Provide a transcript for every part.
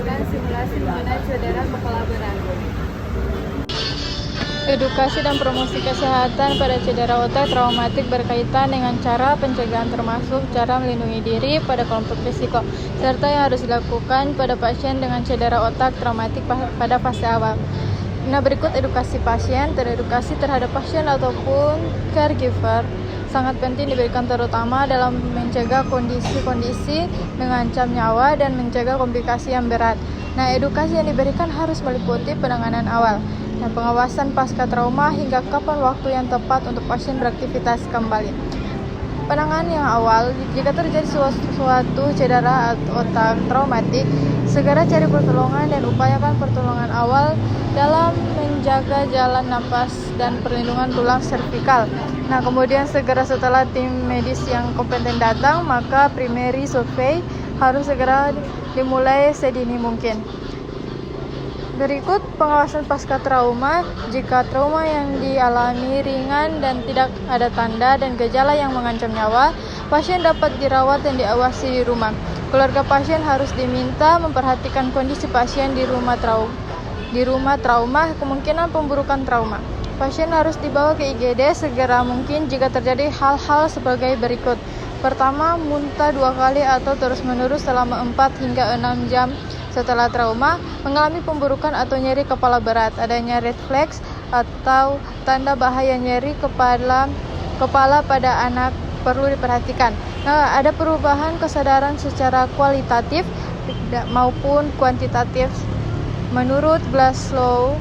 menunjukkan simulasi mengenai cedera kepala berat. Edukasi dan promosi kesehatan pada cedera otak traumatik berkaitan dengan cara pencegahan termasuk cara melindungi diri pada kelompok risiko, serta yang harus dilakukan pada pasien dengan cedera otak traumatik pada fase awal. Nah, berikut edukasi pasien. Teredukasi terhadap pasien ataupun caregiver sangat penting diberikan terutama dalam mencegah kondisi-kondisi mengancam nyawa dan mencegah komplikasi yang berat. Nah, edukasi yang diberikan harus meliputi penanganan awal, pengawasan pasca trauma hingga kapan waktu yang tepat untuk pasien beraktivitas kembali. Penanganan yang awal, jika terjadi suatu cedera otak traumatik, segera cari pertolongan dan upayakan pertolongan awal dalam menjaga jalan napas dan perlindungan tulang servikal. Nah, kemudian segera setelah tim medis yang kompeten datang, maka primary survey harus segera dimulai sedini mungkin. Berikut pengawasan pasca trauma. Jika trauma yang dialami ringan dan tidak ada tanda dan gejala yang mengancam nyawa, pasien dapat dirawat dan diawasi di rumah. Keluarga pasien harus diminta memperhatikan kondisi pasien di rumah trauma, kemungkinan pemburukan trauma. Pasien harus dibawa ke IGD segera mungkin jika terjadi hal-hal sebagai berikut. Pertama, muntah 2 kali atau terus-menerus selama 4 hingga 6 jam setelah trauma, mengalami pemburukan atau nyeri kepala berat, adanya red flags atau tanda bahaya nyeri kepala pada anak perlu diperhatikan. Nah, ada perubahan kesadaran secara kualitatif maupun kuantitatif menurut Glasgow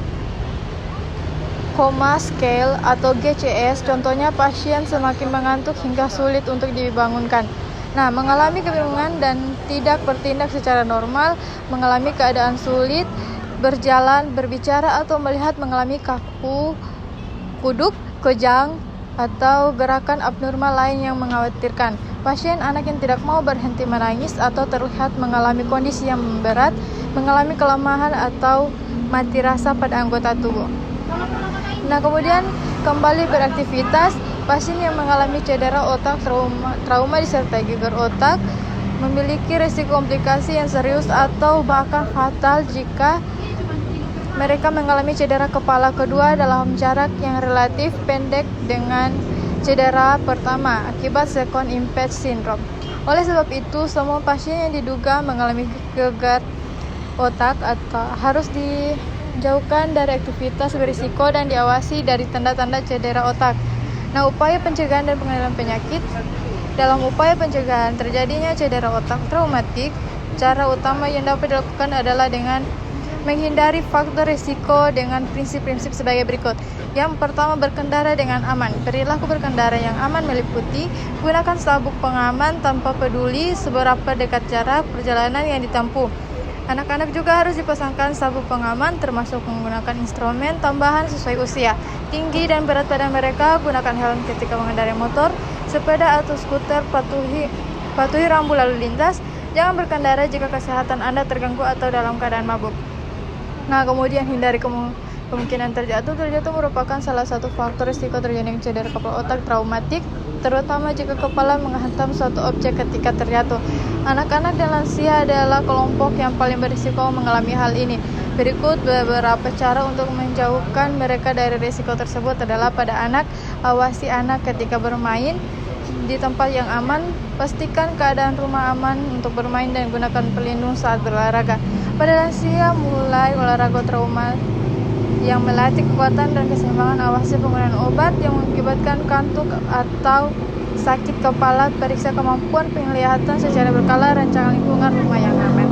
Coma Scale atau GCS. Contohnya, pasien semakin mengantuk hingga sulit untuk dibangunkan. Nah, mengalami kebingungan dan tidak bertindak secara normal, mengalami keadaan sulit berjalan, berbicara atau melihat, mengalami kaku, kuduk, kejang, atau gerakan abnormal lain yang mengkhawatirkan. Pasien anak yang tidak mau berhenti menangis atau terlihat mengalami kondisi yang berat, mengalami kelemahan atau mati rasa pada anggota tubuh. Nah, kemudian kembali beraktivitas. Pasien yang mengalami cedera otak trauma disertai gegar otak memiliki risiko komplikasi yang serius atau bahkan fatal jika mereka mengalami cedera kepala kedua dalam jarak yang relatif pendek dengan cedera pertama akibat second impact syndrome. Oleh sebab itu, semua pasien yang diduga mengalami gegar otak atau harus dijauhkan dari aktivitas berisiko dan diawasi dari tanda-tanda cedera otak. Nah, upaya pencegahan dan pengendalian penyakit. Dalam upaya pencegahan terjadinya cedera otak traumatik, cara utama yang dapat dilakukan adalah dengan menghindari faktor risiko dengan prinsip-prinsip sebagai berikut. Yang pertama, berkendara dengan aman. Perilaku berkendara yang aman meliputi gunakan sabuk pengaman tanpa peduli seberapa dekat jarak perjalanan yang ditempuh. Anak-anak juga harus dipasangkan sabuk pengaman, termasuk menggunakan instrumen tambahan sesuai usia, tinggi dan berat badan mereka. Gunakan helm ketika mengendarai motor, sepeda atau skuter. Patuhi rambu lalu lintas. Jangan berkendara jika kesehatan Anda terganggu atau dalam keadaan mabuk. Nah, kemudian hindari kemungkinan terjatuh. Terjatuh merupakan salah satu faktor risiko terjadinya cedera kepala otak traumatik, terutama jika kepala menghantam suatu objek ketika terjatuh. Anak-anak dan lansia adalah kelompok yang paling berisiko mengalami hal ini. Berikut beberapa cara untuk menjauhkan mereka dari risiko tersebut adalah pada anak. Awasi anak ketika bermain di tempat yang aman. Pastikan keadaan rumah aman untuk bermain dan gunakan pelindung saat berolahraga. Pada lansia, mulai olahraga trauma yang melatih kekuatan dan keseimbangan. Awasi penggunaan obat yang mengakibatkan kantuk atau sakit kepala. Periksa kemampuan penglihatan secara berkala. Rancang lingkungan rumah yang aman.